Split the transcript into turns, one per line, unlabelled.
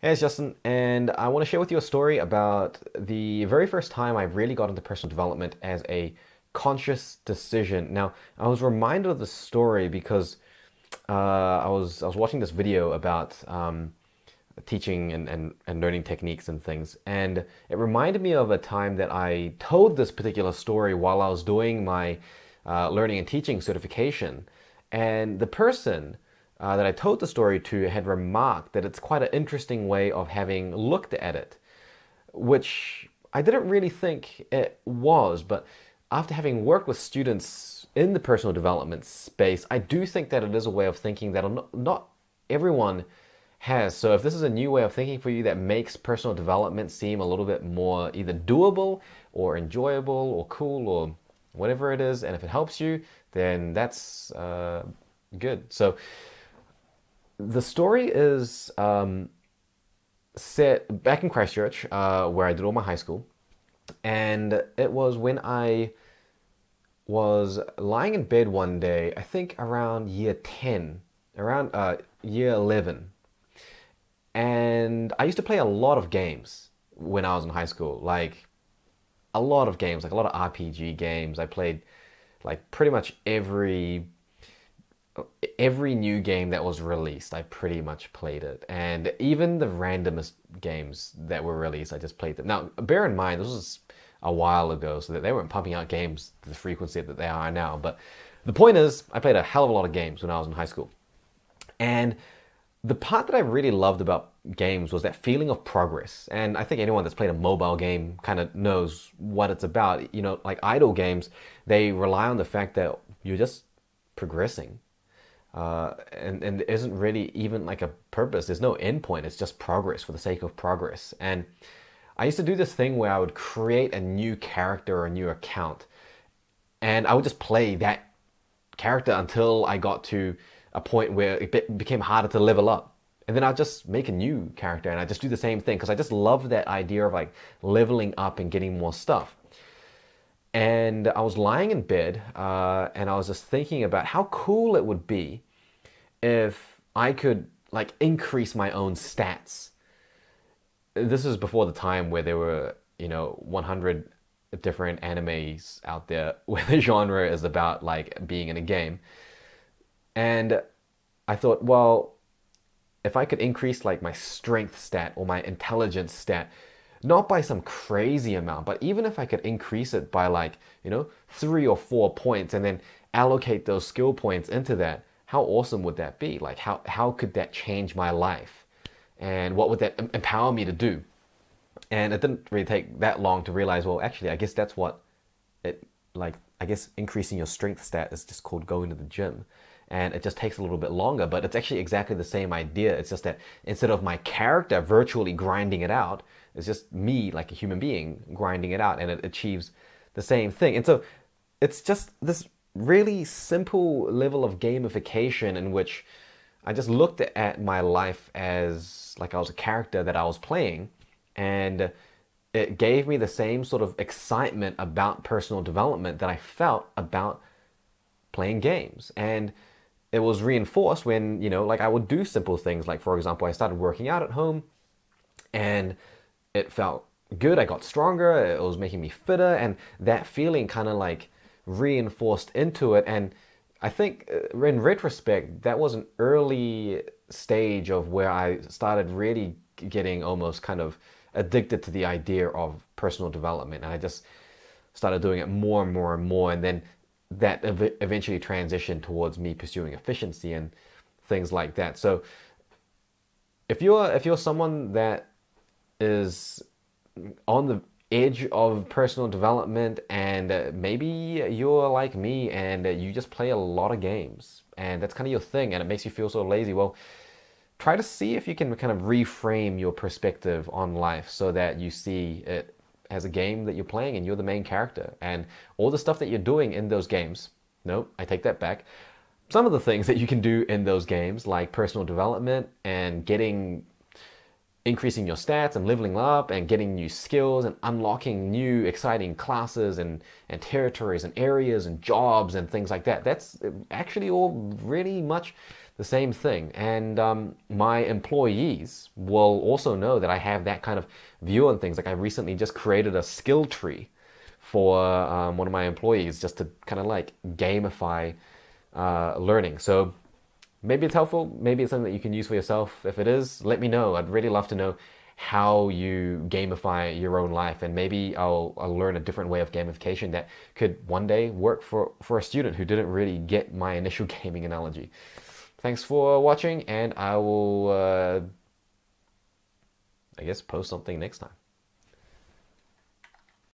Hey, it's Justin, and I want to share with you a story about the very first time I really got into personal development as a conscious decision. Now, I was reminded of the story because I was watching this video about teaching and learning techniques and things, and it reminded me of a time that I told this particular story while I was doing my learning and teaching certification, and the person that I told the story to had remarked that it's quite an interesting way of having looked at it, which I didn't really think it was, but after having worked with students in the personal development space, I do think that it is a way of thinking that not everyone has. So if this is a new way of thinking for you that makes personal development seem a little bit more either doable or enjoyable or cool or whatever it is, and if it helps you, then that's good. So the story is set back in Christchurch, where I did all my high school, and it was when I was lying in bed one day, I think around year 10, around year 11, and I used to play a lot of games when I was in high school, like a lot of games, like a lot of RPG games. I played like pretty much every new game that was released, I pretty much played it. And even the randomest games that were released, I just played them. Now, bear in mind, this was a while ago, so that they weren't pumping out games to the frequency that they are now. But the point is, I played a hell of a lot of games when I was in high school. And the part that I really loved about games was that feeling of progress. And I think anyone that's played a mobile game kind of knows what it's about. You know, like idle games, they rely on the fact that you're just progressing. And there isn't really even like a purpose. There's no end point. It's just progress for the sake of progress. And I used to do this thing where I would create a new character or a new account, and I would just play that character until I got to a point where it became harder to level up. And then I'd just make a new character and I just do the same thing because I just love that idea of like leveling up and getting more stuff. And I was lying in bed, and I was just thinking about how cool it would be if I could like increase my own stats. This is before the time where there were, 100 different animes out there where the genre is about like being in a game. And I thought, well, if I could increase like my strength stat or my intelligence stat, not by some crazy amount, but even if I could increase it by like, 3 or 4 points and then allocate those skill points into that, how awesome would that be? Like how could that change my life? And what would that empower me to do? And it didn't really take that long to realize, well, actually, I guess that's what it, like, I guess increasing your strength stat is just called going to the gym. And it just takes a little bit longer, but it's actually exactly the same idea. It's just that instead of my character virtually grinding it out, it's just me, like a human being, grinding it out, and it achieves the same thing. And so it's just this really simple level of gamification in which I just looked at my life as like I was a character that I was playing, and it gave me the same sort of excitement about personal development that I felt about playing games. And it was reinforced when, like I would do simple things. Like, for example, I started working out at home and it felt good. I got stronger. It was making me fitter. And that feeling kind of like reinforced into it. And I think in retrospect, that was an early stage of where I started really getting almost kind of addicted to the idea of personal development. And I just started doing it more and more and more. And then that eventually transitioned towards me pursuing efficiency and things like that. So if you're someone that is on the edge of personal development, and maybe you're like me and you just play a lot of games and that's kind of your thing and it makes you feel so lazy, well, try to see if you can kind of reframe your perspective on life so that you see it as a game that you're playing and you're the main character, and all the stuff that you're doing in those games, no, I take that back. Some of the things that you can do in those games, like personal development and increasing your stats and leveling up and getting new skills and unlocking new exciting classes and territories and areas and jobs and things like that. That's actually all really much the same thing. And my employees will also know that I have that kind of view on things. Like I recently just created a skill tree for one of my employees just to kind of like gamify learning. So maybe it's helpful. Maybe it's something that you can use for yourself. If it is, let me know. I'd really love to know how you gamify your own life, and maybe I'll learn a different way of gamification that could one day work for a student who didn't really get my initial gaming analogy. Thanks for watching, and I will, I guess, post something next time.